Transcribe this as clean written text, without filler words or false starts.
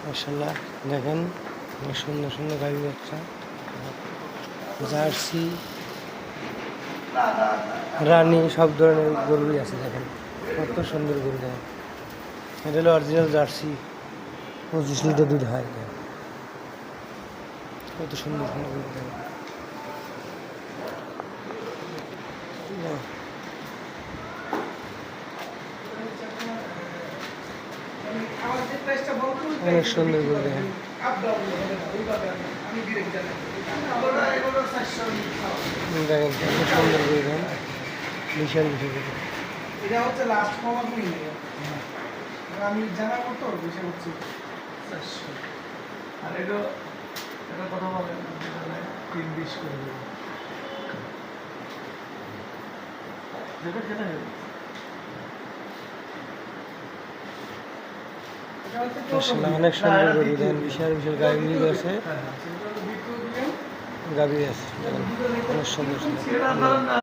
মাশাআল্লাহ দেখেন অনেক সুন্দর সুন্দর গাড়ি বাচ্চা, জার্সি, রানী সব ধরনের গরুই আছে। দেখেন কত সুন্দর গরু। দেখেন এটা হলো অরিজিনাল জার্সি, 25 লিটার দুধ হয়। দেখেন কত সুন্দর সুন্দর গরু। দেখেন অনেক সুন্দর গরু। দেখেন দেখেন কত সুন্দর গরু। দেখেন বিশাল বিশাল গরু। এটা হচ্ছে লাস্ট কমা দুই আমি জানা করতো বিষয় হচ্ছে 400 আর এটা কথা বলে 320 করে দেবো যেটা কেনা অনেক সুন্দর গরু। দেখেন বিশাল বিশাল গাড়ি আছে, গাভী আছে। দেখেন অনেক সুন্দর সুন্দর।